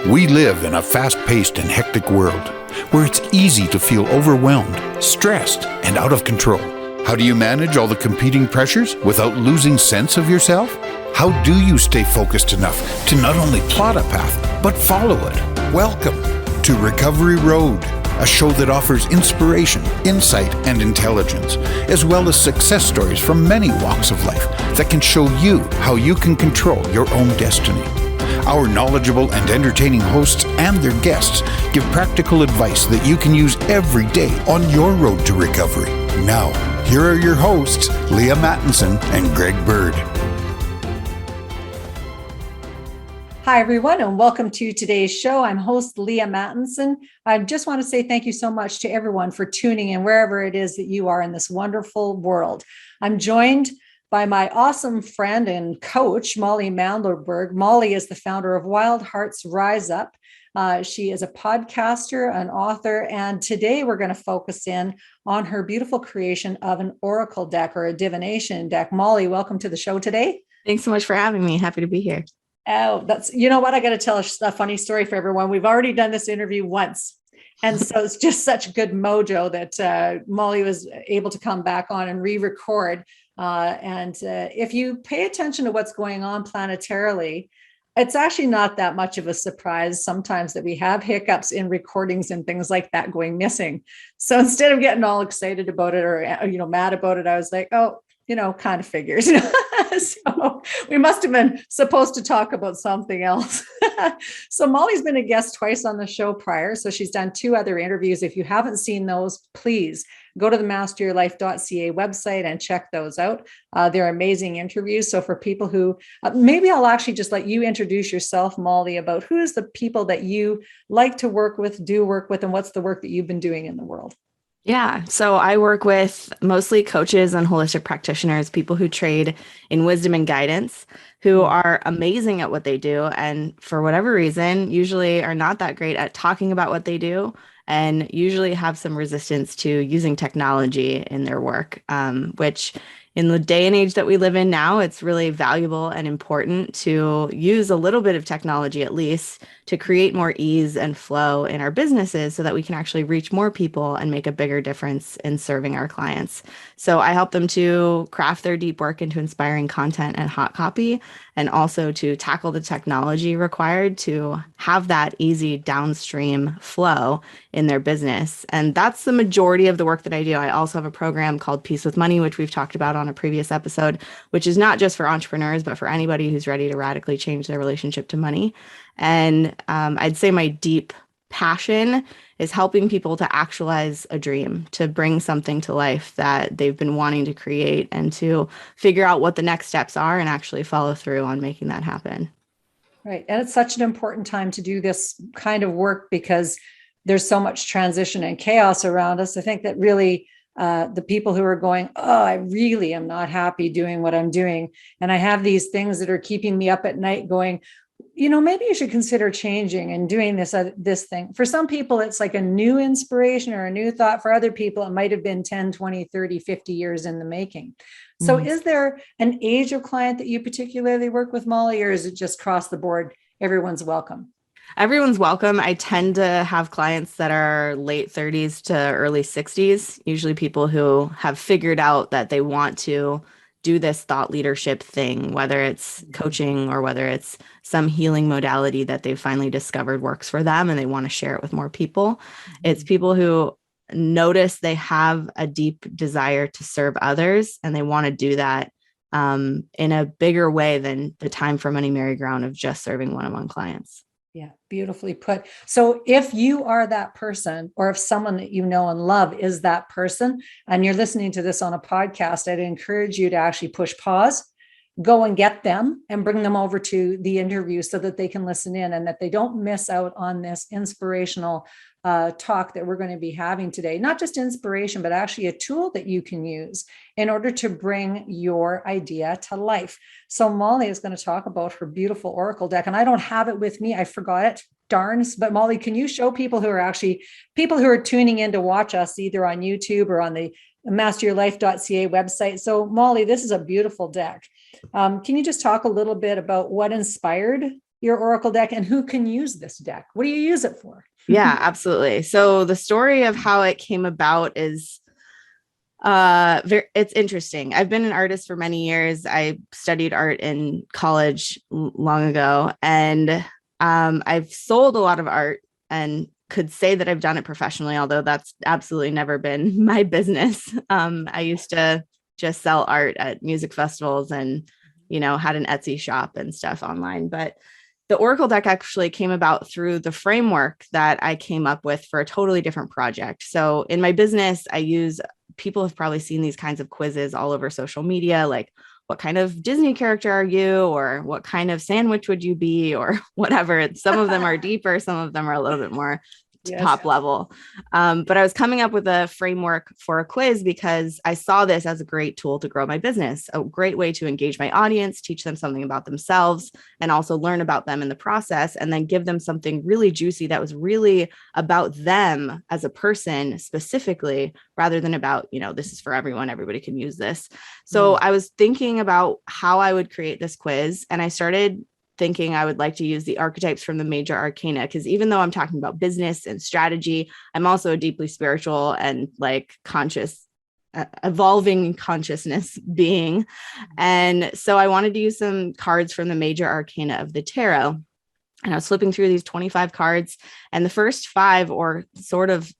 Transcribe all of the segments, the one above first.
We live in a fast-paced and hectic world where it's easy to feel overwhelmed, stressed, and out of control. How do you manage all the competing pressures without losing sense of yourself? How do you stay focused enough to not only plot a path, but follow it? Welcome to Recovery Road, a show that offers inspiration, insight, and intelligence, as well as success stories from many walks of life that can show you how you can control your own destiny. Our knowledgeable and entertaining hosts and their guests give practical advice that you can use every day on your road to recovery. Now, here are your hosts, Leaha Mattinson and Greg Bird. Hi, everyone, and welcome to today's show. I'm host Leaha Mattinson. I just want to say thank you so much to everyone for tuning in wherever it is that you are in this wonderful world. I'm joined by my awesome friend and coach, Molly Mandelberg. Molly is the founder of Wild Hearts Rise Up. She is a podcaster, an author, and today we're going to focus in on her beautiful creation of an oracle deck or a divination deck. Molly, welcome to the show today. Thanks so much for having me. Happy to be here. Oh, you know what? I got to tell a funny story for everyone. We've already done this interview once. And so it's just such good mojo that Molly was able to come back on and re-record. And if you pay attention to what's going on planetarily, it's actually not that much of a surprise sometimes that we have hiccups in recordings and things like that going missing. So instead of getting all excited about it or, mad about it, I was like, oh, kind of figures. So we must have been supposed to talk about something else. So Molly's been a guest twice on the show prior. So she's done 2 other interviews. If you haven't seen those, please go to the masteryourlife.ca website and check those out. They're amazing interviews. So for people who, maybe I'll actually just let you introduce yourself, Molly, about who is the people that you like to work with, do work with, and what's the work that you've been doing in the world? Yeah, so I work with mostly coaches and holistic practitioners, people who trade in wisdom and guidance, who are amazing at what they do. And for whatever reason, usually are not that great at talking about what they do and usually have some resistance to using technology in their work, which in the day and age that we live in now, it's really valuable and important to use a little bit of technology, at least, to create more ease and flow in our businesses so that we can actually reach more people and make a bigger difference in serving our clients. So I help them to craft their deep work into inspiring content and hot copy, and also to tackle the technology required to have that easy downstream flow in their business. And that's the majority of the work that I do. I also have a program called Peace with Money, which we've talked about on a previous episode, which is not just for entrepreneurs, but for anybody who's ready to radically change their relationship to money. And I'd say my deep passion is helping people to actualize a dream, to bring something to life that they've been wanting to create and to figure out what the next steps are and actually follow through on making that happen. Right. And it's such an important time to do this kind of work because there's so much transition and chaos around us. I think that really the people who are going, oh, I really am not happy doing what I'm doing. And I have these things that are keeping me up at night going, maybe you should consider changing and doing this thing. For some people, it's like a new inspiration or a new thought. For other people, it might have been 10, 20, 30, 50 years in the making. So is there an age of client that you particularly work with, Molly, or is it just across the board? Everyone's welcome. Everyone's welcome. I tend to have clients that are late 30s to early 60s, usually people who have figured out that they want to do this thought leadership thing, whether it's coaching or whether it's some healing modality that they've finally discovered works for them and they want to share it with more people. It's people who notice they have a deep desire to serve others and they want to do that in a bigger way than the time for money merry-go-round of just serving one-on-one clients. Yeah, beautifully put. So if you are that person, or if someone that you know and love is that person, and you're listening to this on a podcast, I'd encourage you to actually push pause, go and get them and bring them over to the interview so that they can listen in and that they don't miss out on this inspirational talk that we're going to be having today. Not just inspiration, but actually a tool that you can use in order to bring your idea to life. So Molly is going to talk about her beautiful oracle deck, and I don't have it with me. I forgot it. Darns. But Molly, can you show people who are tuning in to watch us either on YouTube or on the masteryourlife.ca website? So Molly, this is a beautiful deck. Can you just talk a little bit about what inspired your Oracle deck and who can use this deck? What do you use it for? Yeah, absolutely. So the story of how it came about is it's interesting. I've been an artist for many years. I studied art in college long ago, and I've sold a lot of art and could say that I've done it professionally, although that's absolutely never been my business. I used to just sell art at music festivals and, had an Etsy shop and stuff online. But the Oracle deck actually came about through the framework that I came up with for a totally different project. So in my business, people have probably seen these kinds of quizzes all over social media, like what kind of Disney character are you, or what kind of sandwich would you be, or whatever. Some of them are deeper, some of them are a little bit more top level. But I was coming up with a framework for a quiz because I saw this as a great tool to grow my business, a great way to engage my audience, teach them something about themselves, and also learn about them in the process, and then give them something really juicy that was really about them as a person specifically, rather than about, this is for everyone, everybody can use this. So I was thinking about how I would create this quiz, and I started thinking I would like to use the archetypes from the major arcana, because even though I'm talking about business and strategy, I'm also a deeply spiritual and conscious, evolving consciousness being. And so I wanted to use some cards from the major arcana of the tarot. And I was flipping through these 25 cards, and the first 5, or sort of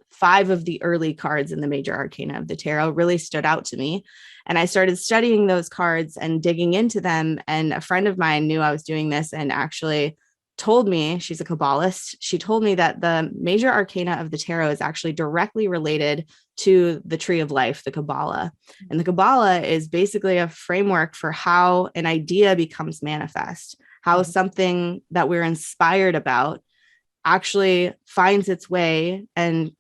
5 of the early cards in the major arcana of the tarot, really stood out to me. And I started studying those cards and digging into them. And a friend of mine knew I was doing this and actually told me, she's a Kabbalist, she told me that the major arcana of the tarot is actually directly related to the tree of life, the Kabbalah. And the Kabbalah is basically a framework for how an idea becomes manifest, how something that we're inspired about actually finds its way and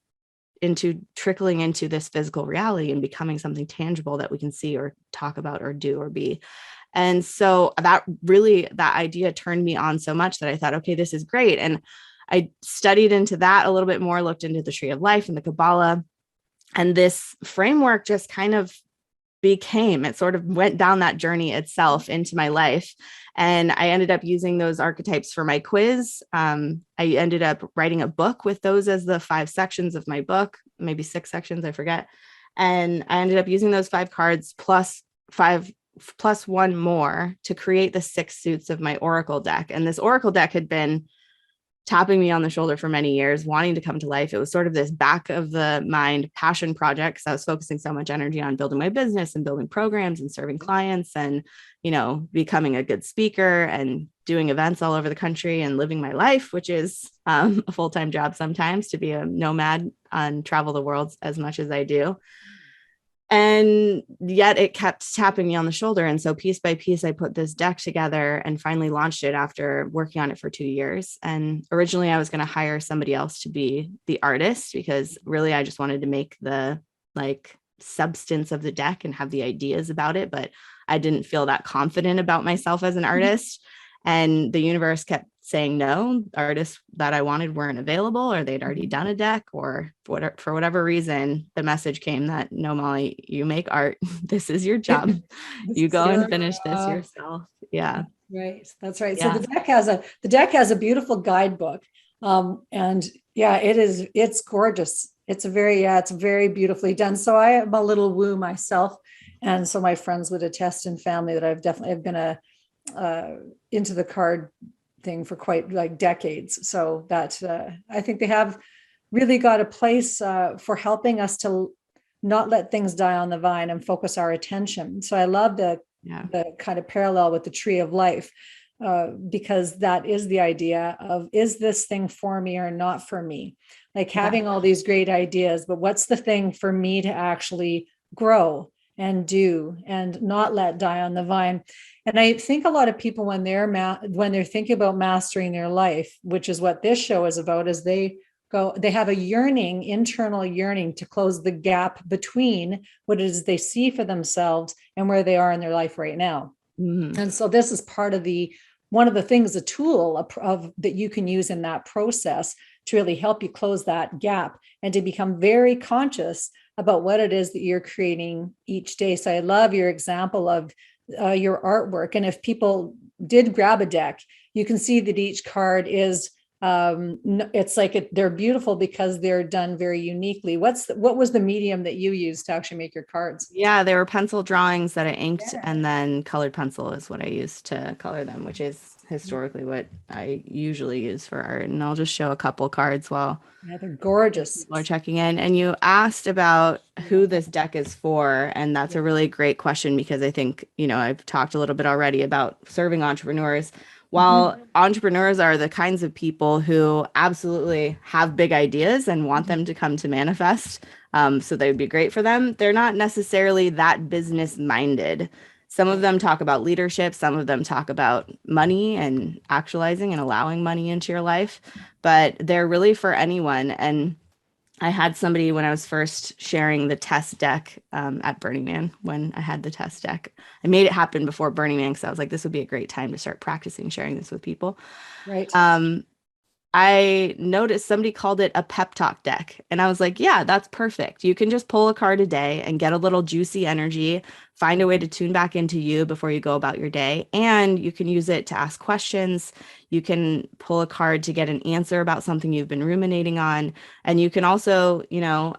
into trickling into this physical reality and becoming something tangible that we can see or talk about or do or be. And so that idea turned me on so much that I thought, okay, this is great. And I studied into that a little bit more, looked into the tree of life and the Kabbalah, and this framework just kind of it sort of went down that journey itself into my life. And I ended up using those archetypes for my quiz. I ended up writing a book with those as the 5 sections of my book, maybe 6 sections, I forget. And I ended up using those 5 cards plus 1 more to create the 6 suits of my Oracle deck. And this Oracle deck had been tapping me on the shoulder for many years, wanting to come to life. It was sort of this back of the mind passion project, because I was focusing so much energy on building my business and building programs and serving clients and, becoming a good speaker and doing events all over the country and living my life, which is a full-time job sometimes, to be a nomad and travel the world as much as I do. And yet it kept tapping me on the shoulder. And so piece by piece, I put this deck together and finally launched it after working on it for 2 years. And originally I was going to hire somebody else to be the artist, because really I just wanted to make the substance of the deck and have the ideas about it. But I didn't feel that confident about myself as an artist. And the universe kept saying no. Artists that I wanted weren't available, or they'd already done a deck, or for whatever reason, the message came that, no, Molly, you make art. This is your job. You go and finish this yourself. Yeah. Right. That's right. Yeah. So the deck has a beautiful guidebook. And yeah, it's gorgeous. It's very beautifully done. So I am a little woo myself. And so my friends would attest, in family, that I've been into the card thing for quite decades. So that I think they have really got a place for helping us to not let things die on the vine and focus our attention. So I love the kind of parallel with the tree of life, because that is the idea of, is this thing for me or not for me? Having all these great ideas, but what's the thing for me to actually grow and do and not let die on the vine? And I think a lot of people, when they're thinking about mastering their life, which is what this show is about, is they have a internal yearning to close the gap between what it is they see for themselves and where they are in their life right now. Mm-hmm. And so this is part of one of the things, a tool of that you can use in that process to really help you close that gap and to become very conscious about what it is that you're creating each day. So I love your example of your artwork. And if people did grab a deck, you can see that each card is, it's like they're beautiful because they're done very uniquely. What was the medium that you used to actually make your cards? Yeah, they were pencil drawings that I inked, and then colored pencil is what I used to color them, which is historically what I usually use for art. And I'll just show a couple cards while Yeah, they're gorgeous. people are checking in. And you asked about who this deck is for, and that's a really great question because I think, I've talked a little bit already about serving entrepreneurs. While entrepreneurs are the kinds of people who absolutely have big ideas and want them to come to manifest, so they would be great for them, they're not necessarily that business minded. Some of them talk about leadership, some of them talk about money and actualizing and allowing money into your life, but they're really for anyone. And I had somebody when I was first sharing the test deck at Burning Man, when I had the test deck. I made it happen before Burning Man because I was like, this would be a great time to start practicing sharing this with people. Right. I noticed somebody called it a pep talk deck. And I was like, yeah, that's perfect. You can just pull a card a day and get a little juicy energy, find a way to tune back into you before you go about your day. And you can use it to ask questions. You can pull a card to get an answer about something you've been ruminating on. And you can also,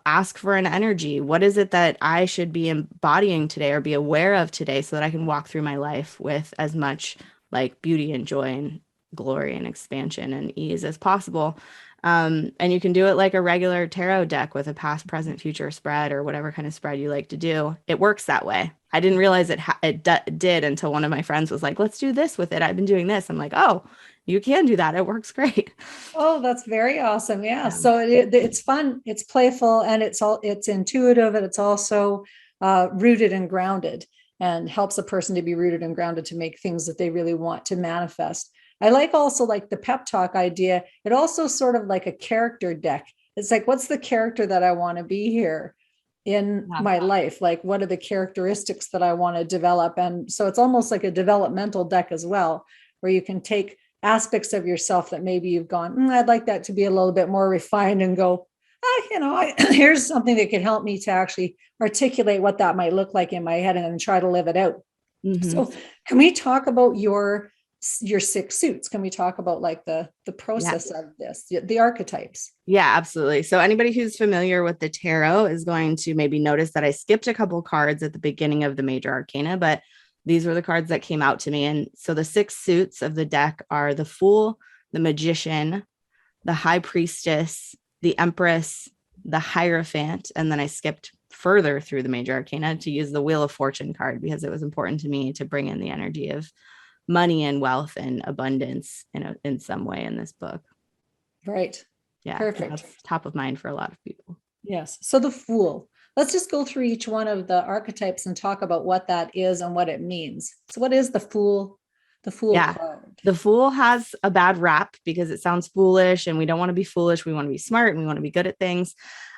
ask for an energy. What is it that I should be embodying today or be aware of today so that I can walk through my life with as much like beauty and joy and glory and expansion and ease as possible. And you can do it like a regular tarot deck with a past, present, future spread or whatever kind of spread you like to do. It works that way. I didn't realize it did until one of my friends was like, let's do this with it. I've been doing this. I'm like, oh, you can do that. It works great. Oh, that's very awesome. Yeah. So it's fun, it's playful, and it's intuitive, and it's also rooted and grounded, and helps a person to be rooted and grounded to make things that they really want to manifest. I like also like the pep talk idea. It also sort of like a character deck. It's like, what's the character that I want to be here in my life? Like, what are the characteristics that I want to develop? And so it's almost like a developmental deck as well, where you can take aspects of yourself that maybe you've gone, I'd like that to be a little bit more refined, and go, here's something that could help me to actually articulate what that might look like in my head and then try to live it out. So can we talk about your 6 suits? Can we talk about like the process of this, the archetypes? Yeah, absolutely. So anybody who's familiar with the tarot is going to maybe notice that I skipped a couple cards at the beginning of the major arcana, but these were the cards that came out to me. And so the 6 suits of the deck are the Fool, the Magician, the High Priestess, the Empress, the Hierophant, and then I skipped further through the major arcana to use the Wheel of Fortune card because it was important to me to bring in the energy of money and wealth and abundance in some way in this book. Right. Yeah. Perfect. That's top of mind for a lot of people. Yes. So the Fool. Let's just go through each one of the archetypes and talk about what that is and what it means. So what is the Fool? The Fool card. The Fool has a bad rap because it sounds foolish, and we don't want to be foolish. We want to be smart and we want to be good at things.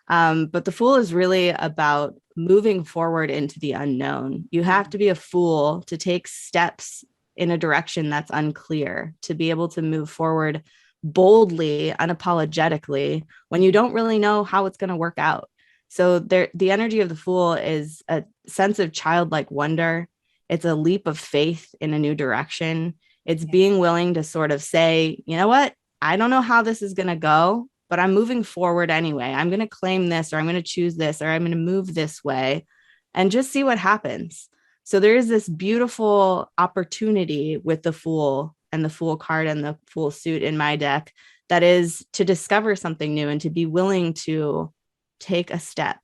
But the Fool is really about moving forward into the unknown. You have to be a fool to take steps in a direction that's unclear, to be able to move forward boldly, unapologetically, when you don't really know how it's going to work out. So the energy of the Fool is a sense of childlike wonder. It's a leap of faith in a new direction. It's being willing to sort of say, you know what? I don't know how this is going to go, but I'm moving forward anyway. I'm going to claim this, or I'm going to choose this, or I'm going to move this way and just see what happens. So there is this beautiful opportunity with the Fool and the Fool card and the Fool suit in my deck that is to discover something new and to be willing to take a step,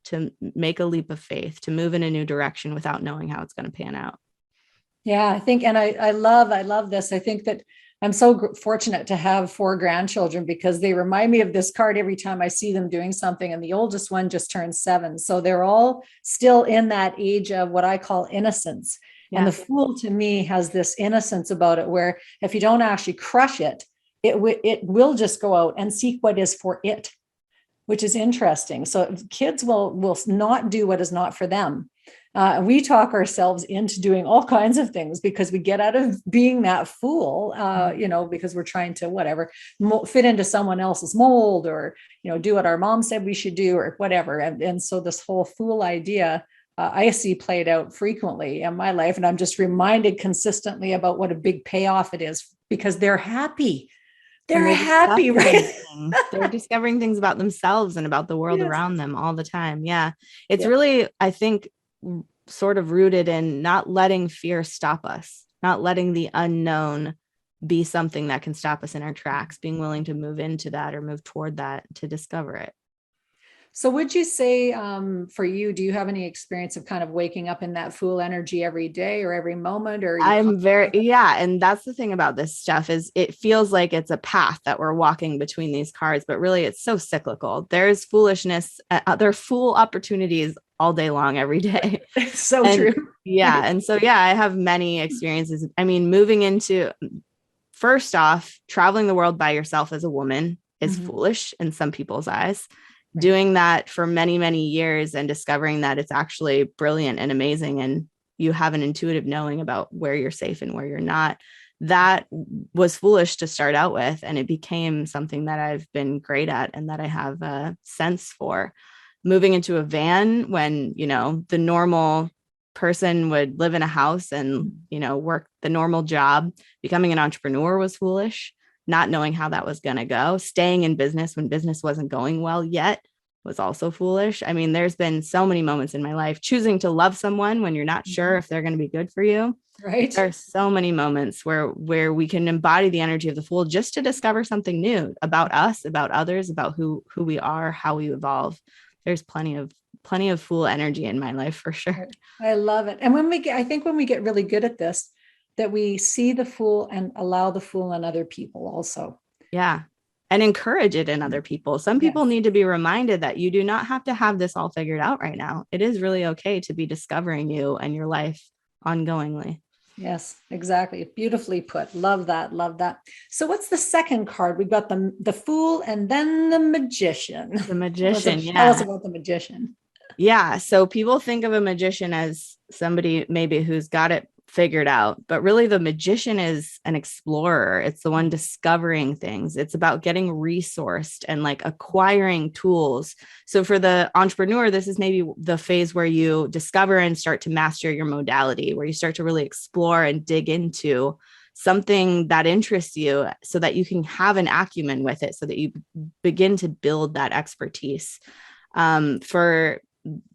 to make a leap of faith, to move in a new direction without knowing how it's going to pan out. Yeah, I think, and I love this. I think that I'm so fortunate to have 4 grandchildren because they remind me of this card every time I see them doing something. And the oldest one just turned 7. So they're all still in that age of what I call innocence. Yeah. And the Fool to me has this innocence about it, where if you don't actually crush it, it will just go out and seek what is for it, which is interesting. So kids will not do what is not for them. We talk ourselves into doing all kinds of things because we get out of being that fool, because we're trying to fit into someone else's mold, or, do what our mom said we should do, or whatever. And so this whole fool idea, I see played out frequently in my life. And I'm just reminded consistently about what a big payoff it is because they're happy. And They're happy, right? They're discovering things about themselves and about the world Yes. around them all the time. Yeah. It's Yeah. really, I think, sort of rooted in not letting fear stop us, not letting the unknown be something that can stop us in our tracks, being willing to move into that or move toward that to discover it. So would you say for you, do you have any experience of kind of waking up in that Fool energy every day or every moment? Or I'm very, yeah. And that's the thing about this stuff is it feels like it's a path that we're walking between these cards, but really it's so cyclical. There's foolishness, there are fool opportunities all day long, every day. So And true. yeah. And so, yeah, I have many experiences. I mean, moving into, first off, traveling the world by yourself as a woman is foolish in some people's eyes. Right. Doing that for many, many years and discovering that it's actually brilliant and amazing, and you have an intuitive knowing about where you're safe and where you're not. That was foolish to start out with, and it became something that I've been great at and that I have a sense for. Moving into a van when, the normal person would live in a house and, work the normal job. Becoming an entrepreneur was foolish. Not knowing how that was going to go. Staying in business when business wasn't going well yet was also foolish. I mean, there's been so many moments in my life. Choosing to love someone when you're not sure if they're going to be good for you. Right. There are so many moments where we can embody the energy of the Fool just to discover something new about us, about others, about who we are, how we evolve. There's plenty of Fool energy in my life for sure. I love it. And I think when we get really good at this, that we see the Fool and allow the Fool in other people also. Yeah. And encourage it in other people. Some people need to be reminded that you do not have to have this all figured out right now. It is really okay to be discovering you and your life ongoingly. Yes, exactly. Beautifully put. Love that. Love that. So what's the second card? We've got the Fool and then the Magician. The Magician. Tell us about the Magician. Yeah. So people think of a magician as somebody maybe who's got it figured out, but really the magician is an explorer. It's the one discovering things. It's about getting resourced and like acquiring tools. So for the entrepreneur, this is maybe the phase where you discover and start to master your modality, where you start to really explore and dig into something that interests you so that you can have an acumen with it, so that you begin to build that expertise. For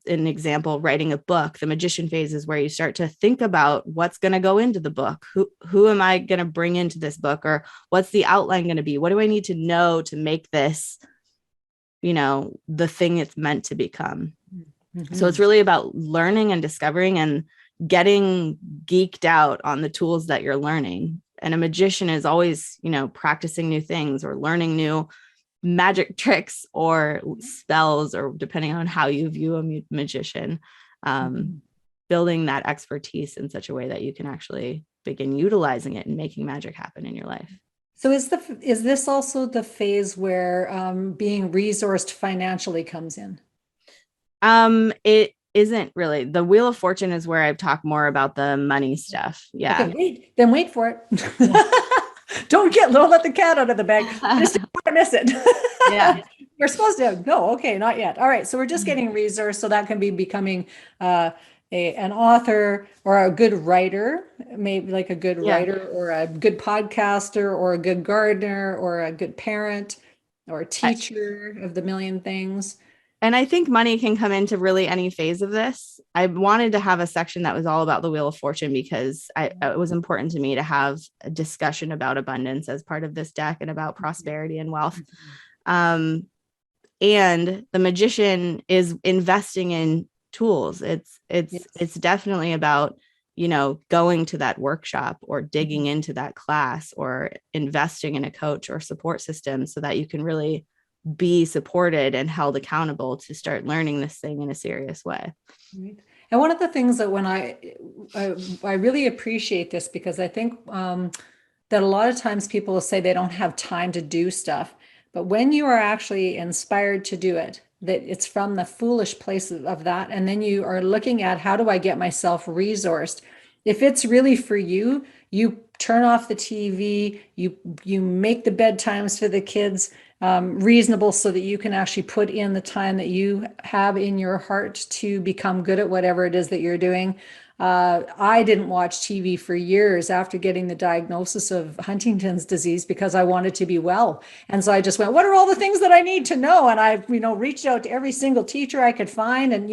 an example, writing a book, the magician phase is where you start to think about what's going to go into the book. Who am I going to bring into this book? Or what's the outline going to be? What do I need to know to make this, the thing it's meant to become? Mm-hmm. So it's really about learning and discovering and getting geeked out on the tools that you're learning. And a magician is always, practicing new things or learning new magic tricks or spells, or depending on how you view a magician, building that expertise in such a way that you can actually begin utilizing it and making magic happen in your life. So is this also the phase where being resourced financially comes in? It isn't really. The Wheel of Fortune is where I've talked more about the money stuff. Yeah. Okay, wait for it. Don't let the cat out of the bag. Just don't want to miss it. Yeah. We're supposed to go. Okay, not yet. All right. So we're just getting resourced. So that can be becoming an author or a good writer, maybe like a good writer or a good podcaster or a good gardener or a good parent or a teacher of the million things. And I think money can come into really any phase of this. I wanted to have a section that was all about the Wheel of Fortune because it was important to me to have a discussion about abundance as part of this deck and about prosperity and wealth. And the magician is investing in tools. It's definitely about, going to that workshop or digging into that class or investing in a coach or support system so that you can really be supported and held accountable to start learning this thing in a serious way. Right. And one of the things that when I really appreciate this, because I think that a lot of times people will say they don't have time to do stuff, but when you are actually inspired to do it, that it's from the foolish place of that. And then you are looking at, how do I get myself resourced? If it's really for you, you turn off the TV, you make the bedtimes for the kids reasonable so that you can actually put in the time that you have in your heart to become good at whatever it is that you're doing. I didn't watch TV for years after getting the diagnosis of Huntington's disease because I wanted to be well. And so I just went, what are all the things that I need to know? And I, reached out to every single teacher I could find and,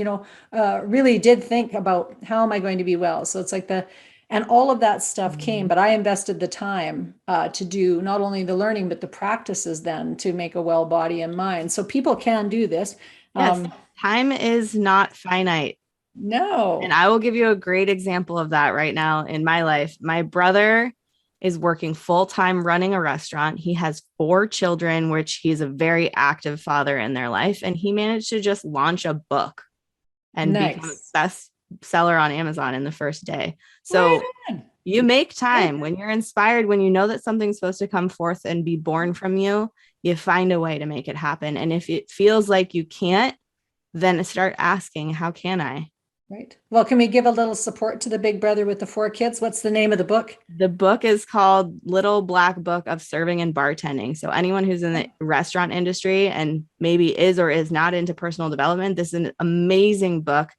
really did think about how am I going to be well? So it's like and all of that stuff came, but I invested the time to do not only the learning, but the practices then to make a well body and mind. So people can do this. Yes, time is not finite. No. And I will give you a great example of that right now in my life. My brother is working full-time running a restaurant. He has 4 children, which he's a very active father in their life. And he managed to just launch a book and become a best seller on Amazon in the first day. So you make time when you're inspired, when you know that something's supposed to come forth and be born from you, you find a way to make it happen. And if it feels like you can't, then start asking, how can I? Right. Well, can we give a little support to the big brother with the 4 kids? What's the name of the book? The book is called Little Black Book of Serving and Bartending. So anyone who's in the restaurant industry and maybe is or is not into personal development, this is an amazing book,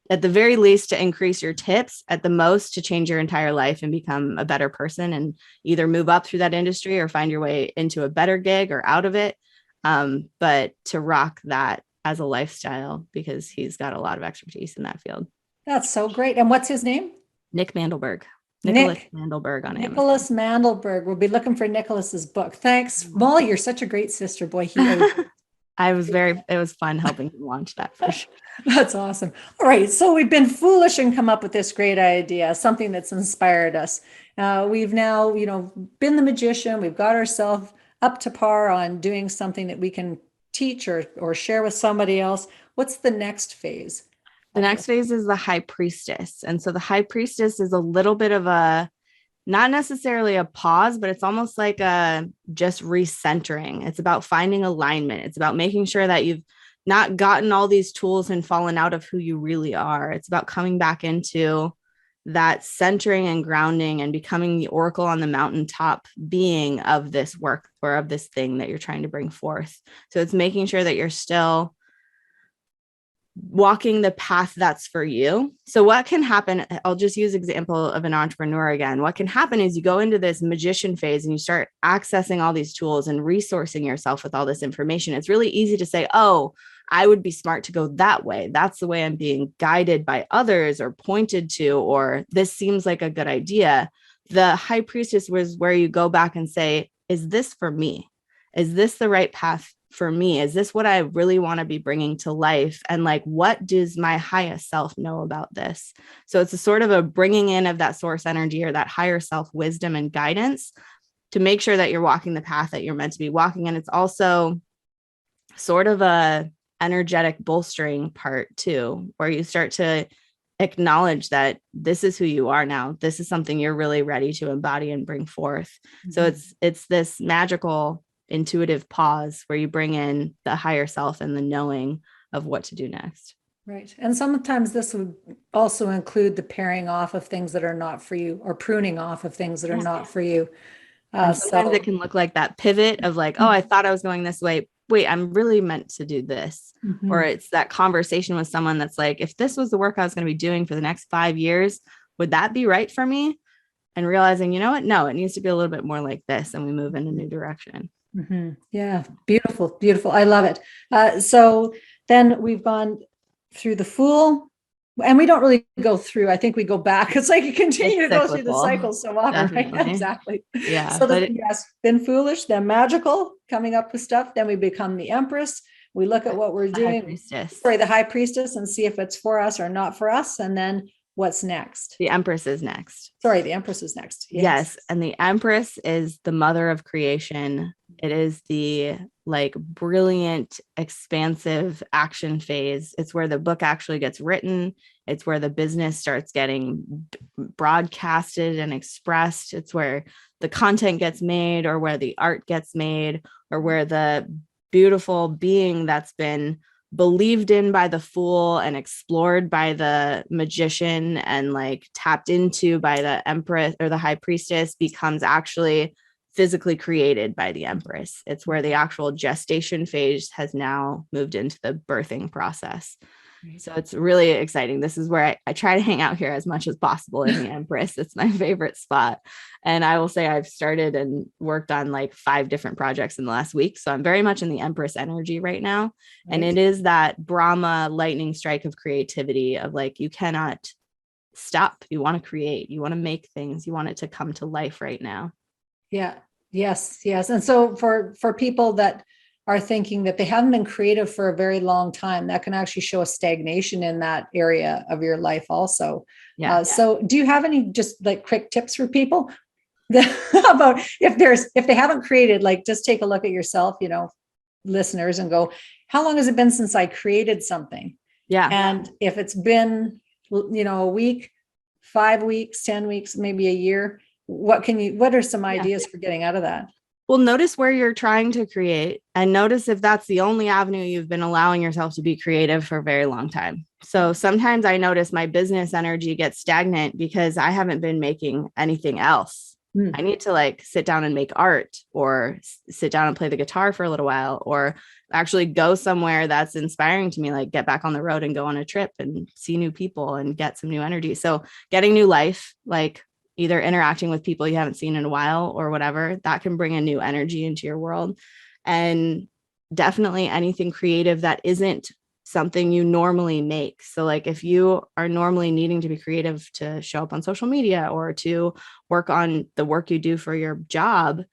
at the very least to increase your tips, at the most to change your entire life and become a better person and either move up through that industry or find your way into a better gig or out of it. But to rock that as a lifestyle, because he's got a lot of expertise in that field. That's so great. And what's his name? Nick Mandelberg. Nicholas Mandelberg on Amazon. Nicholas Mandelberg. We'll be looking for Nicholas's book. Thanks, Molly. You're such a great sister, boy. It was fun helping him launch that for sure. That's awesome. All right. So we've been foolish and come up with this great idea, something that's inspired us. We've now, been the magician. We've got ourselves up to par on doing something that we can teach or share with somebody else. What's the next phase? The next phase is the high priestess. And so the high priestess is a little bit of not necessarily a pause, but it's almost like just recentering. It's about finding alignment. It's about making sure that you've not gotten all these tools and fallen out of who you really are. It's about coming back into that centering and grounding and becoming the oracle on the mountaintop being of this work or of this thing that you're trying to bring forth. So it's making sure that you're still walking the path that's for you. So what can happen, I'll just use example of an entrepreneur again. What can happen is you go into this magician phase and you start accessing all these tools and resourcing yourself with all this information. It's really easy to say, oh, I would be smart to go that way. That's the way I'm being guided by others or pointed to, or this seems like a good idea. The high priestess was where you go back and say, is this for me? Is this the right path for me? Is this what I really want to be bringing to life? And what does my highest self know about this? So it's a sort of a bringing in of that source energy or that higher self wisdom and guidance to make sure that you're walking the path that you're meant to be walking. And it's also sort of a energetic bolstering part too, where you start to acknowledge that this is who you are now. This is something you're really ready to embody and bring forth. Mm-hmm. So it's this magical intuitive pause where you bring in the higher self and the knowing of what to do next. Right. And sometimes this would also include the paring off of things that are not for you or pruning off of things that are not for you. Sometimes it can look like that pivot of oh, I thought I was going this way. Wait, I'm really meant to do this. Mm-hmm. Or it's that conversation with someone that's if this was the work I was going to be doing for the next 5 years, would that be right for me? And realizing, you know what? No, it needs to be a little bit more like this. And we move in a new direction. Mm-hmm. Yeah. Beautiful. Beautiful. I love it. So then we've gone through the Fool, and we don't really go through. I think we go back. It's you continue to go through the cycle so often. Right? Exactly. Yeah. So yes, been foolish, then magical, coming up with stuff. Then we become the Empress. We look at what we're doing. The high priestess, and see if it's for us or not for us. And then what's next? The Empress is next. The Empress is next. Yes. And the Empress is the mother of creation. It is the brilliant, expansive action phase. It's where the book actually gets written. It's where the business starts getting broadcasted and expressed. It's where the content gets made, or where the art gets made, or where the beautiful being that's been believed in by the Fool and explored by the magician and tapped into by the Empress or the high priestess becomes actually physically created by the Empress. It's where the actual gestation phase has now moved into the birthing process. So it's really exciting. This is where I try to hang out here as much as possible in the Empress. It's my favorite spot. And I will say I've started and worked on like 5 different projects in the last week. So I'm very much in the Empress energy right now. Right. And it is that Brahma lightning strike of creativity of like, you cannot stop. You want to create, you want to make things, you want it to come to life right now. Yeah. Yes. And so for people that are thinking that they haven't been creative for a very long time, that can actually show a stagnation in that area of your life also. Yeah. So do you have any just like quick tips for people about if they haven't created, like just take a look at yourself, listeners, and go, how long has it been since I created something? Yeah. And if it's been, a week, 5 weeks, 10 weeks, maybe a year, what are some ideas for getting out of that? Well, notice where you're trying to create and notice if that's the only avenue you've been allowing yourself to be creative for a very long time. So sometimes I notice my business energy gets stagnant because I haven't been making anything else. I need to like sit down and make art, or sit down and play the guitar for a little while, or actually go somewhere that's inspiring to me, like get back on the road and go on a trip and see new people and get some new energy. So getting new life, like either interacting with people you haven't seen in a while or whatever, that can bring a new energy into your world. And definitely anything creative that isn't something you normally make. So like if you are normally needing to be creative to show up on social media or to work on the work you do for your job,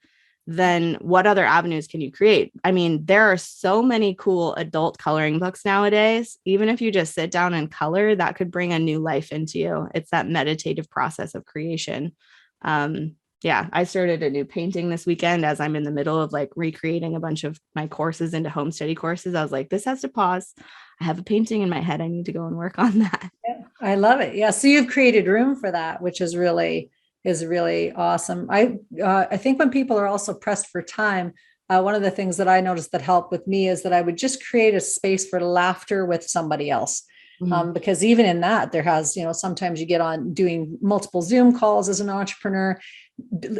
then what other avenues can you create? I mean, there are so many cool adult coloring books nowadays. Even if you just sit down and color, that could bring a new life into you. It's that meditative process of creation. I started a new painting this weekend as I'm in the middle of like recreating a bunch of my courses into home study courses. I was like, this has to pause. I have a painting in my head. I need to go and work on that. Yeah, I love it. Yeah. So you've created room for that, which is really awesome. I think when people are also pressed for time, one of the things that I noticed that helped with me is that I would just create a space for laughter with somebody else. Because even in that, there has, sometimes you get on doing multiple Zoom calls as an entrepreneur,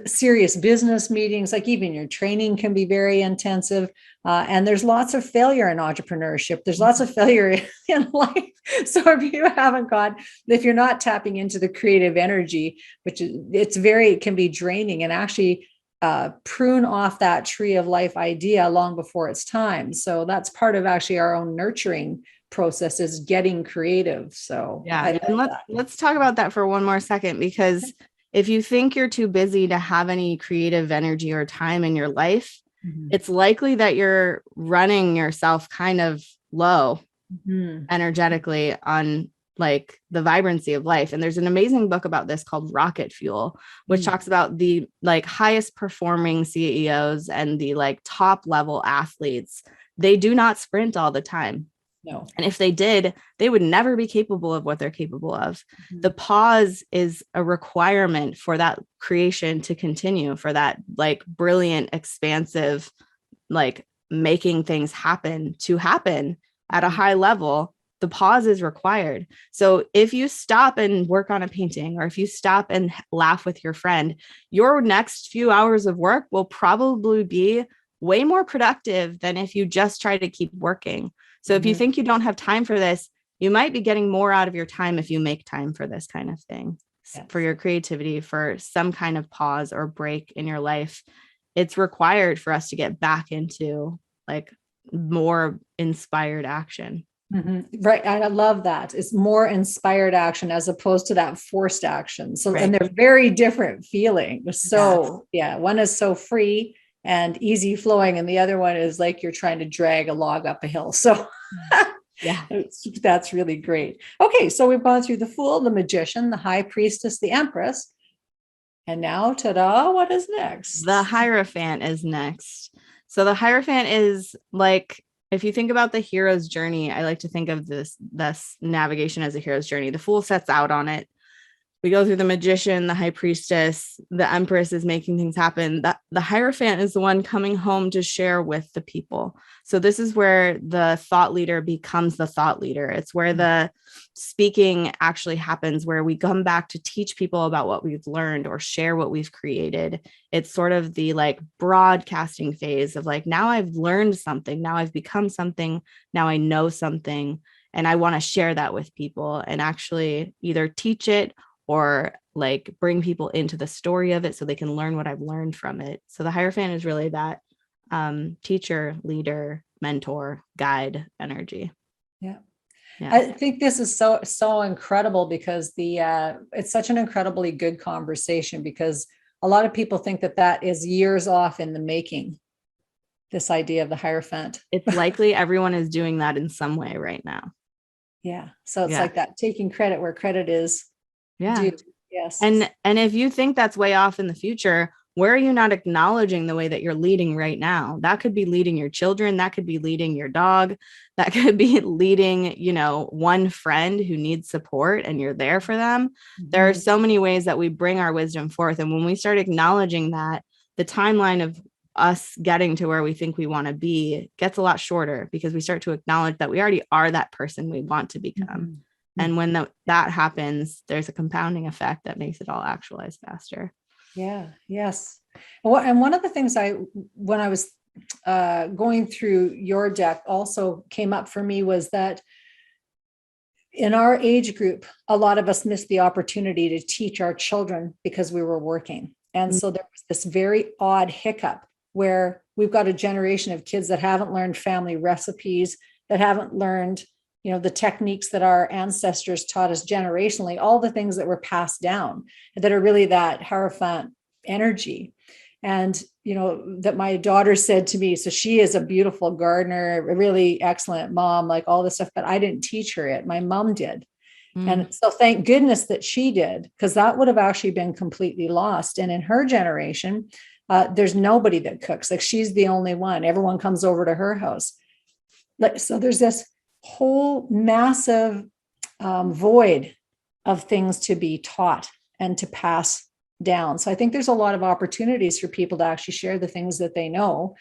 serious business meetings, like even your training can be very intensive. And there's lots of failure in entrepreneurship. There's lots of failure in life. So if you're not tapping into the creative energy, it can be draining and actually prune off that tree of life idea long before it's time. So that's part of actually our own nurturing process, is getting creative. So let's talk about that for one more second, because if you think you're too busy to have any creative energy or time in your life, it's likely that you're running yourself kind of low energetically on like the vibrancy of life. And there's an amazing book about this called Rocket Fuel, which talks about the like highest performing CEOs and the like top level athletes. They do not sprint all the time. No. And if they did, they would never be capable of what they're capable of. The pause is a requirement for that creation to continue, for that like brilliant, expansive, like making things happen to happen at a high level. The pause is required. So if you stop and work on a painting, or if you stop and laugh with your friend, your next few hours of work will probably be way more productive than if you just try to keep working. So if you think you don't have time for this, you might be getting more out of your time if you make time for this kind of thing, for your creativity, for some kind of pause or break in your life. It's required for us to get back into like more inspired action. Right. I love that. It's more inspired action as opposed to that forced action. So, and they're very different feelings. So one is so free and easy flowing, and the other one is like you're trying to drag a log up a hill. So that's really great. Okay, so we've gone through the Fool, the Magician, the High Priestess, the Empress, and now, ta-da, what is next? The Hierophant is next. So the Hierophant is like, if you think about the hero's journey, I like to think of this navigation as a hero's journey. The Fool sets out on it. We go through the Magician, the High Priestess, the Empress is making things happen. The Hierophant is the one coming home to share with the people. So this is where the thought leader becomes the thought leader. It's where the speaking actually happens, where we come back to teach people about what we've learned or share what we've created. It's sort of the like broadcasting phase of like, now I've learned something, now I've become something, now I know something. And I want to share that with people and actually either teach it or like bring people into the story of it so they can learn what I've learned from it. So the Hierophant is really that teacher, leader, mentor, guide energy. Yeah. Yeah. I think this is so incredible because it's such an incredibly good conversation, because a lot of people think that is years off in the making, this idea of the Hierophant. It's likely everyone is doing that in some way right now. Yeah. So it's like that, taking credit where credit is due. Yes. And if you think that's way off in the future, where are you not acknowledging the way that you're leading right now? That could be leading your children. That could be leading your dog. That could be leading, one friend who needs support and you're there for them. Mm-hmm. There are so many ways that we bring our wisdom forth. And when we start acknowledging that, the timeline of us getting to where we think we want to be gets a lot shorter, because we start to acknowledge that we already are that person we want to become. Mm-hmm. And when that happens, there's a compounding effect that makes it all actualize faster. Yeah. Yes. And one of the things when I was going through your deck also came up for me was that in our age group, a lot of us missed the opportunity to teach our children because we were working. And so there was this very odd hiccup where we've got a generation of kids that haven't learned family recipes, that haven't learned the techniques that our ancestors taught us generationally, all the things that were passed down that are really that Hierophant energy. And, that my daughter said to me, so she is a beautiful gardener, a really excellent mom, like all this stuff, but I didn't teach her it. My mom did. And so thank goodness that she did, because that would have actually been completely lost. And in her generation, there's nobody that cooks. Like, she's the only one. Everyone comes over to her house. So there's this whole massive void of things to be taught and to pass down. So I think there's a lot of opportunities for people to actually share the things that they know,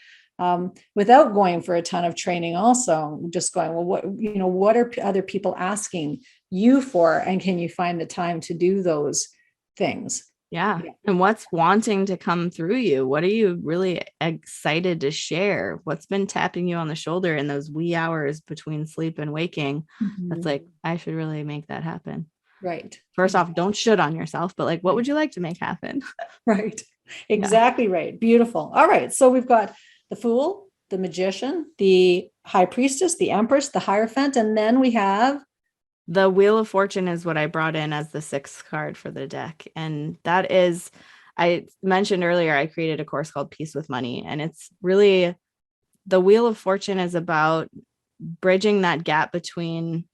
without going for a ton of training. Also, just going, well, what are other people asking you for, and can you find the time to do those things? Yeah. And what's wanting to come through you? What are you really excited to share? What's been tapping you on the shoulder in those wee hours between sleep and waking? Mm-hmm. That's like, I should really make that happen. Right. First off, don't shit on yourself, but like, what would you like to make happen? Right. Exactly. Yeah. Right. Beautiful. All right. So we've got the Fool, the Magician, the High Priestess, the Empress, the Hierophant, and then we have the Wheel of Fortune is what I brought in as the sixth card for the deck. And that is, I mentioned earlier, I created a course called Peace with Money. And it's really, the Wheel of Fortune is about bridging that gap between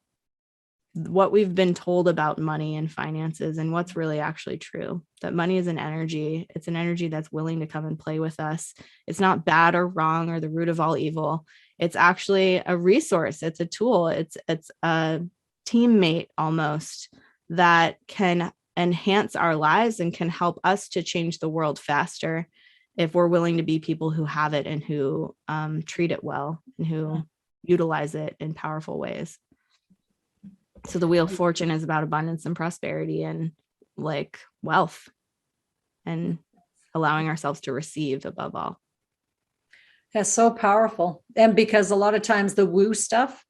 what we've been told about money and finances and what's really actually true. That money is an energy. It's an energy that's willing to come and play with us. It's not bad or wrong or the root of all evil. It's actually a resource. It's a tool. It's a teammate almost that can enhance our lives and can help us to change the world faster if we're willing to be people who have it and who treat it well and who utilize it in powerful ways. So the Wheel of Fortune is about abundance and prosperity and like wealth and allowing ourselves to receive above all. That's so powerful. And because a lot of times the woo stuff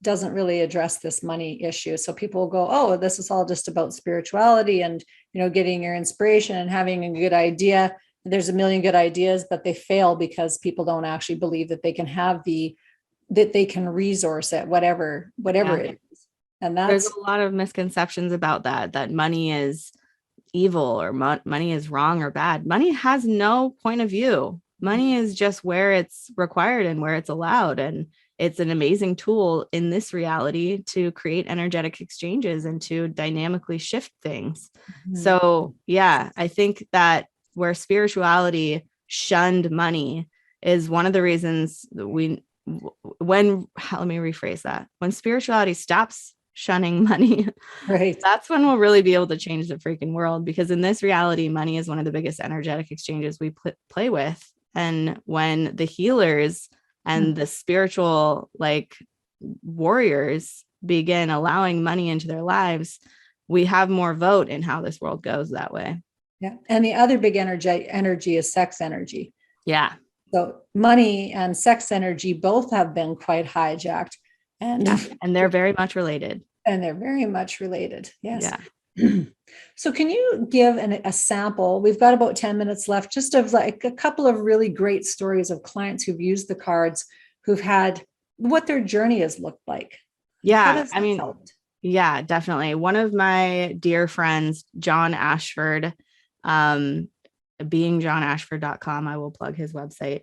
doesn't really address this money issue. So people will go, oh, this is all just about spirituality and, getting your inspiration and having a good idea. There's a million good ideas, but they fail because people don't actually believe that they can that they can resource it, whatever it is. And there's a lot of misconceptions about that money is evil or money is wrong or bad. Money has no point of view. Money is just where it's required and where it's allowed. And it's an amazing tool in this reality to create energetic exchanges and to dynamically shift things. Mm-hmm. So yeah, I think that where spirituality shunned money is one of the reasons that when spirituality stops shunning money, right, that's when we'll really be able to change the freaking world. Because in this reality, money is one of the biggest energetic exchanges we play with. And when the healers and the spiritual warriors begin allowing money into their lives, we have more vote in how this world goes that way. Yeah. And the other big energy is sex energy. Yeah. So money and sex energy both have been quite hijacked. And and they're very much related. Yes. Yeah. So can you give a sample? We've got about 10 minutes left, just of like a couple of really great stories of clients who've used the cards, who've had what their journey has looked like. Yeah. I mean, yeah, definitely. One of my dear friends, John Ashford, beingjohnashford.com, I will plug his website.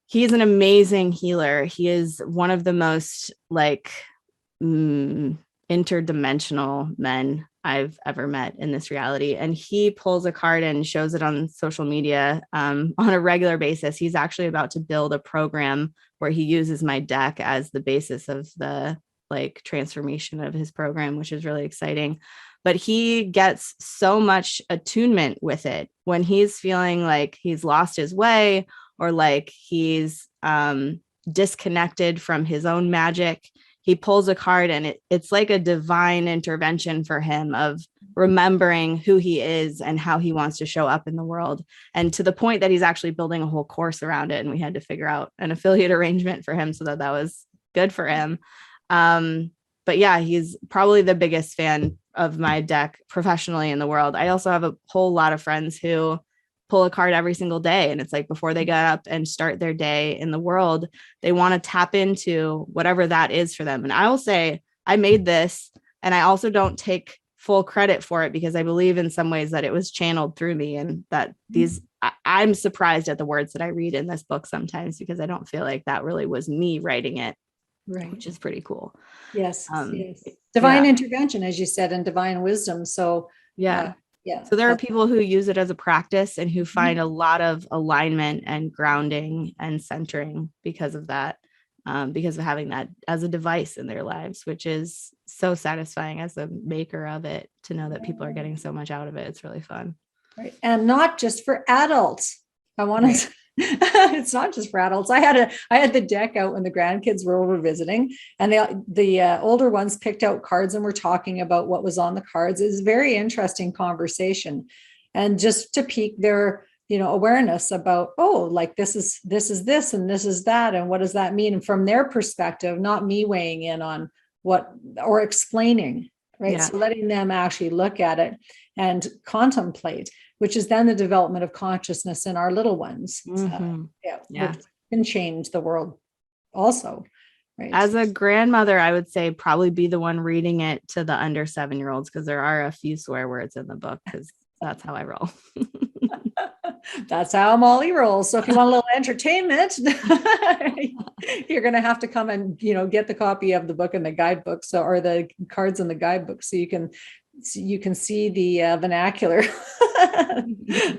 He's an amazing healer. He is one of the most interdimensional men I've ever met in this reality. And he pulls a card and shows it on social media on a regular basis. He's actually about to build a program where he uses my deck as the basis of the transformation of his program, which is really exciting. But he gets so much attunement with it when he's feeling like he's lost his way, or like he's disconnected from his own magic. He pulls a card and it's like a divine intervention for him of remembering who he is and how he wants to show up in the world. And to the point that he's actually building a whole course around it. And we had to figure out an affiliate arrangement for him so that was good for him. But yeah, he's probably the biggest fan of my deck professionally in the world. I also have a whole lot of friends who pull a card every single day. And it's like before they get up and start their day in the world, they want to tap into whatever that is for them. And I will say, I made this, and I also don't take full credit for it because I believe in some ways that it was channeled through me, and that I'm surprised at the words that I read in this book sometimes because I don't feel like that really was me writing it. Right. Which is pretty cool. Yes. Divine intervention, as you said, and divine wisdom. So yeah. So there are people who use it as a practice and who find a lot of alignment and grounding and centering because of that, because of having that as a device in their lives, which is so satisfying as a maker of it to know that people are getting so much out of it. It's really fun. Right. And not just for adults. I want to it's not just for adults. I had the deck out when the grandkids were over visiting, and the older ones picked out cards and were talking about what was on the cards. It was a very interesting conversation, and just to pique their awareness about, this is this and this is that, and what does that mean from their perspective, not me weighing in on what or explaining, right? So letting them actually look at it and contemplate, which is then the development of consciousness in our little ones. Can change the world also. Right. As a grandmother, I would say probably be the one reading it to the under 7-year-olds, because there are a few swear words in the book, because that's how I roll. That's how Molly rolls. So if you want a little entertainment, you're going to have to come and, get the copy of the book and the guidebook, or the cards in the guidebook, so you can see the vernacular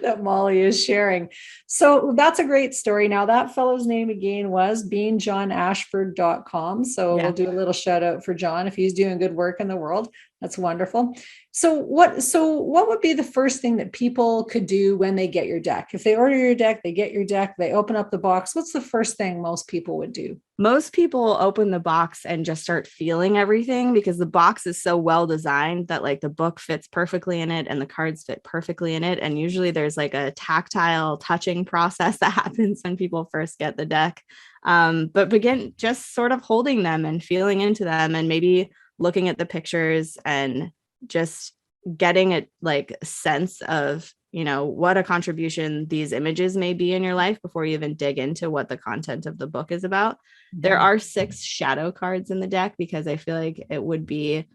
that Molly is sharing. So that's a great story. Now, that fellow's name again was beingjohnashford.com. So we'll do a little shout out for John if he's doing good work in the world. That's wonderful. So what would be the first thing that people could do when they get your deck? If they order your deck, they get your deck, they open up the box, what's the first thing most people would do? Most people open the box and just start feeling everything, because the box is so well designed that the book fits perfectly in it and the cards fit perfectly in it. And usually there's a tactile touching process that happens when people first get the deck. But begin just sort of holding them and feeling into them, and maybe looking at the pictures and just getting a sense of, what a contribution these images may be in your life before you even dig into what the content of the book is about. Mm-hmm. There are 6 shadow cards in the deck, because I feel like it would be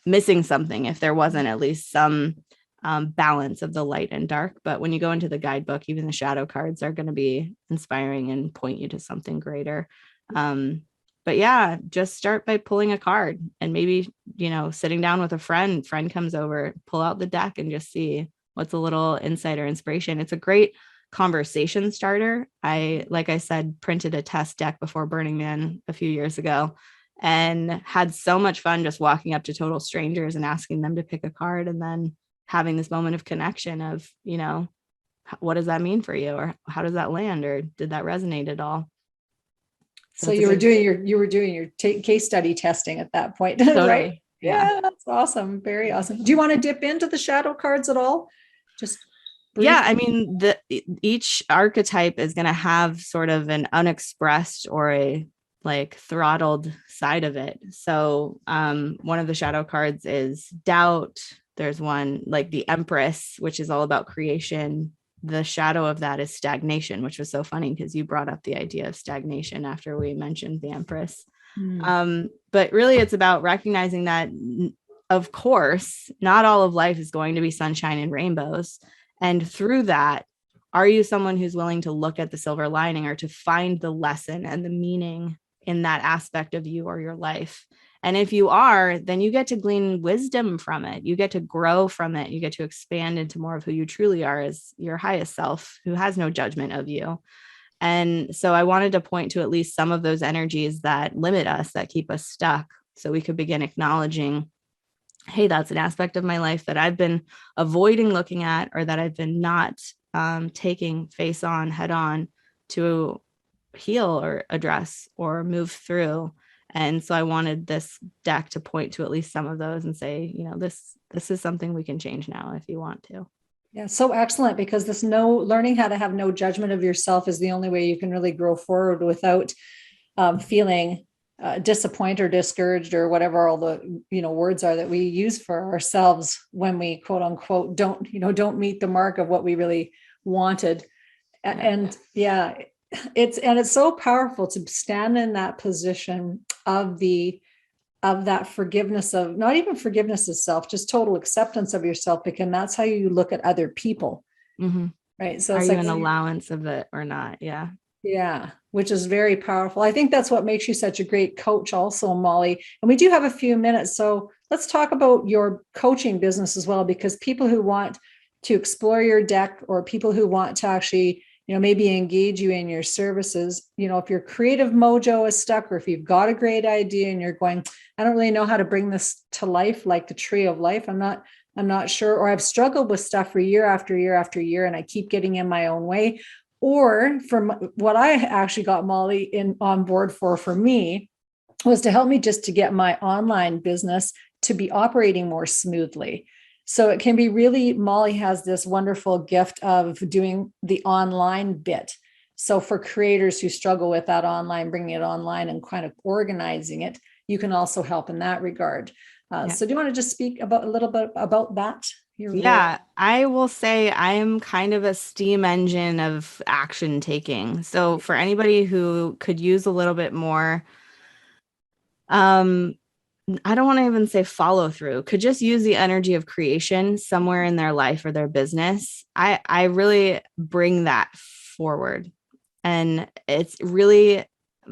missing something if there wasn't at least some balance of the light and dark. But when you go into the guidebook, even the shadow cards are going to be inspiring and point you to something greater. But yeah, just start by pulling a card, and maybe, sitting down with a friend comes over, pull out the deck and just see what's a little insight or inspiration. It's a great conversation starter. Like I said, printed a test deck before Burning Man a few years ago, and had so much fun just walking up to total strangers and asking them to pick a card, and then having this moment of connection of, what does that mean for you? Or how does that land? Or did that resonate at all? So you were doing your case study testing at that point, totally. Right? Yeah, that's awesome. Very awesome. Do you want to dip into the shadow cards at all? Just briefly? Yeah, I mean, each archetype is going to have sort of an unexpressed or a like throttled side of it. So one of the shadow cards is doubt. There's one like the Empress, which is all about creation. The shadow of that is stagnation, which was so funny because you brought up the idea of stagnation after we mentioned the Empress. But really it's about recognizing that, of course, not all of life is going to be sunshine and rainbows. And through that, are you someone who's willing to look at the silver lining or to find the lesson and the meaning in that aspect of you or your life? And if you are, then you get to glean wisdom from it. You get to grow from it. You get to expand into more of who you truly are as your highest self, who has no judgment of you. And so I wanted to point to at least some of those energies that limit us, that keep us stuck, so we could begin acknowledging, hey, that's an aspect of my life that I've been avoiding looking at, or that I've been not taking face on, head on, to heal or address or move through. And so I wanted this deck to point to at least some of those and say, this is something we can change now if you want to. Yeah, so excellent, because learning how to have no judgment of yourself is the only way you can really grow forward without feeling disappointed or discouraged or whatever all the words are that we use for ourselves when we quote unquote don't meet the mark of what we really wanted. And yeah, it's so powerful to stand in that position of that forgiveness, of not even forgiveness of self, just total acceptance of yourself, because that's how you look at other people. Right. So it's are you an allowance of it or not? Yeah, which is very powerful. I think that's what makes you such a great coach also, Molly. And we do have a few minutes, so let's talk about your coaching business as well, because people who want to explore your deck, or people who want to actually maybe engage you in your services, if your creative mojo is stuck, or if you've got a great idea and you're going, I don't really know how to bring this to life, like the tree of life, I'm not sure, or I've struggled with stuff for year after year after year and I keep getting in my own way. Or from what I actually got Molly on board for me, was to help me just to get my online business to be operating more smoothly. So it can be really, Molly has this wonderful gift of doing the online bit. So for creators who struggle with that online, bringing it online and kind of organizing it, you can also help in that regard. So do you want to just speak a little bit about that? Yeah, I will say I am kind of a steam engine of action taking. So for anybody who could use a little bit more, I don't want to even say follow through, could just use the energy of creation somewhere in their life or their business. I really bring that forward. And it's really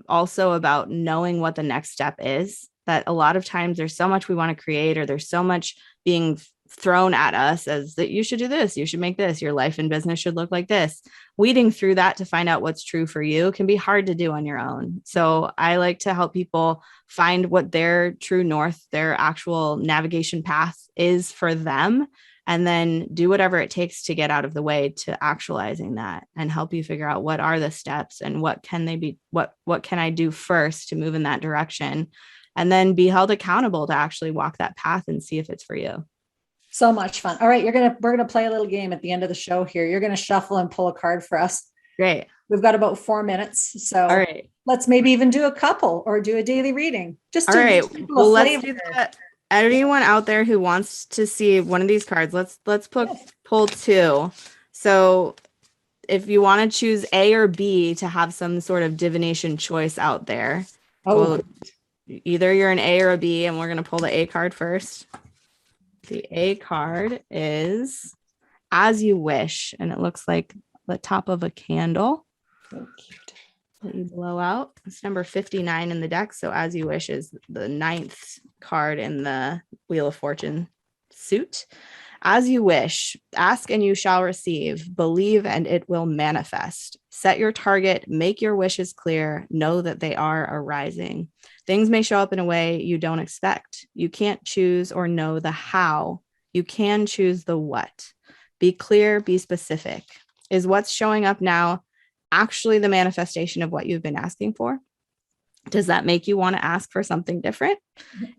also about knowing what the next step is. That a lot of times there's so much we want to create, or there's so much being thrown at us as that you should do this, you should make this, your life and business should look like this. Weeding through that to find out what's true for you can be hard to do on your own. So I like to help people find what their true north, their actual navigation path is for them, and then do whatever it takes to get out of the way to actualizing that, and help you figure out what are the steps and what can they be, what can I do first to move in that direction, and then be held accountable to actually walk that path and see if it's for you. So much fun. All right, we're gonna play a little game at the end of the show here. You're gonna shuffle and pull a card for us. Great. We've got about 4 minutes. So all right, let's maybe even do a couple or do a daily reading. Just all right. Well, let's do that. Anyone out there who wants to see one of these cards, let's pull two. So if you want to choose A or B to have some sort of divination choice out there, either you're an A or a B, and we're going to pull the A card first. The A card is As You Wish, and it looks like the top of a candle. So cute. That you blow out. It's number 59 in the deck. So As You Wish is the 9th card in the Wheel of Fortune suit. As you wish, ask and you shall receive, believe and it will manifest. Set your target, make your wishes clear, know that they are arising. Things may show up in a way you don't expect. You can't choose or know the how. You can choose the what. Be clear, be specific. Is what's showing up now actually the manifestation of what you've been asking for? Does that make you want to ask for something different?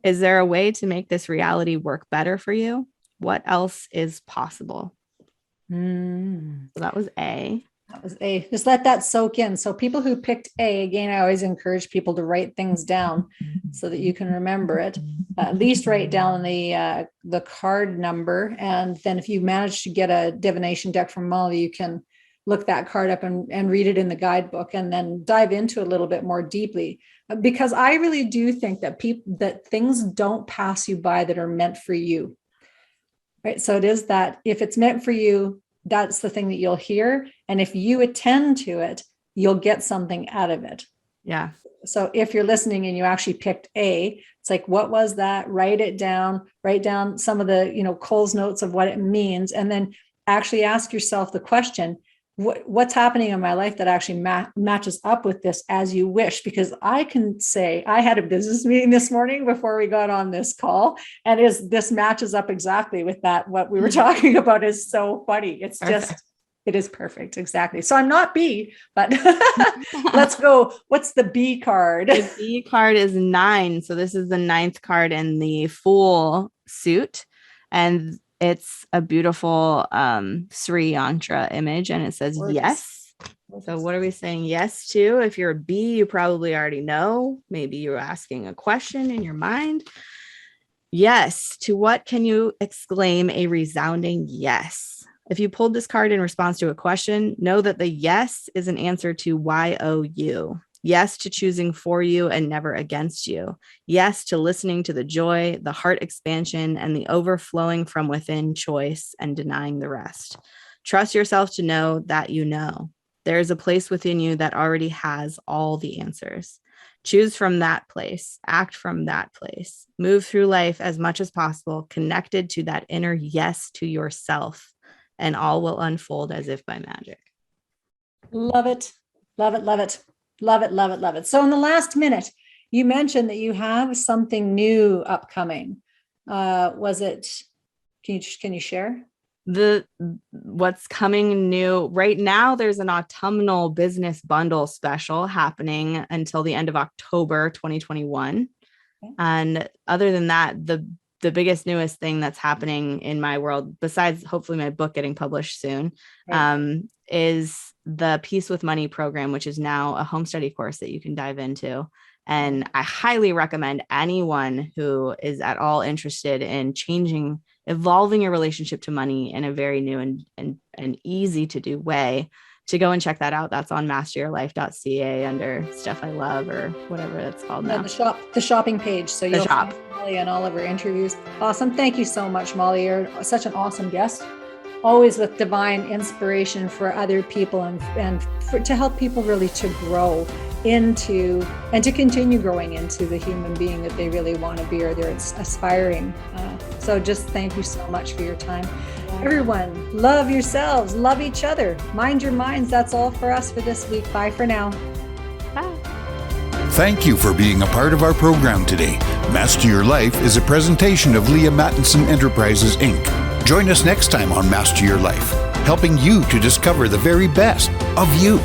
Is there a way to make this reality work better for you? What else is possible? So that was A. That was A. Just let that soak in. So people who picked A, again, I always encourage people to write things down so that you can remember it. At least write down the card number. And then if you manage to get a divination deck from Molly, you can look that card up and read it in the guidebook and then dive into it a little bit more deeply. Because I really do think that that things don't pass you by that are meant for you. Right. So it is that if it's meant for you, that's the thing that you'll hear. And if you attend to it, you'll get something out of it. Yeah. So if you're listening and you actually picked A, it's like, what was that? Write it down, write down some of the, Cole's notes of what it means. And then actually ask yourself the question, what's happening in my life that actually matches up with this as you wish? Because I can say I had a business meeting this morning before we got on this call, and this matches up exactly with that. What we were talking about is so funny. It's perfect. It is perfect. Exactly. So I'm not B, but let's go. What's the B card? The B card is 9. So this is the 9th card in the Fool suit. And it's a beautiful Sri Yantra image, and it says yes. So what are we saying yes to? If you're a B, you probably already know. Maybe you're asking a question in your mind. Yes. To what can you exclaim a resounding yes? If you pulled this card in response to a question, know that the yes is an answer to YOU. Yes to choosing for you and never against you. Yes to listening to the joy, the heart expansion, and the overflowing from within choice and denying the rest. Trust yourself to know that you know. There is a place within you that already has all the answers. Choose from that place. Act from that place. Move through life as much as possible, connected to that inner yes to yourself, and all will unfold as if by magic. Love it. Love it. Love it. Love it, love it, love it. So in the last minute, you mentioned that you have something new upcoming. Was it, can you share? What's coming new right now? There's an autumnal business bundle special happening until the end of October 2021. Okay. And other than that, the biggest, newest thing that's happening in my world, besides hopefully my book getting published soon, right, is the Peace with Money program, which is now a home study course that you can dive into. And I highly recommend anyone who is at all interested in evolving your relationship to money in a very new and easy to do way to go and check that out. That's on masteryourlife.ca under Stuff I Love or whatever it's called now. The shopping page. So you'll find Molly and all of her interviews. Awesome. Thank you so much, Molly. You're such an awesome guest. Always with divine inspiration for other people and to help people really to grow into and to continue growing into the human being that they really want to be or they're aspiring. So just thank you so much for your time. Everyone, love yourselves, love each other, mind your minds. That's all for us for this week. Bye for now. Bye. Thank you for being a part of our program today. Master Your Life is a presentation of Leaha Mattinson Enterprises, Inc. Join us next time on Master Your Life, helping you to discover the very best of you.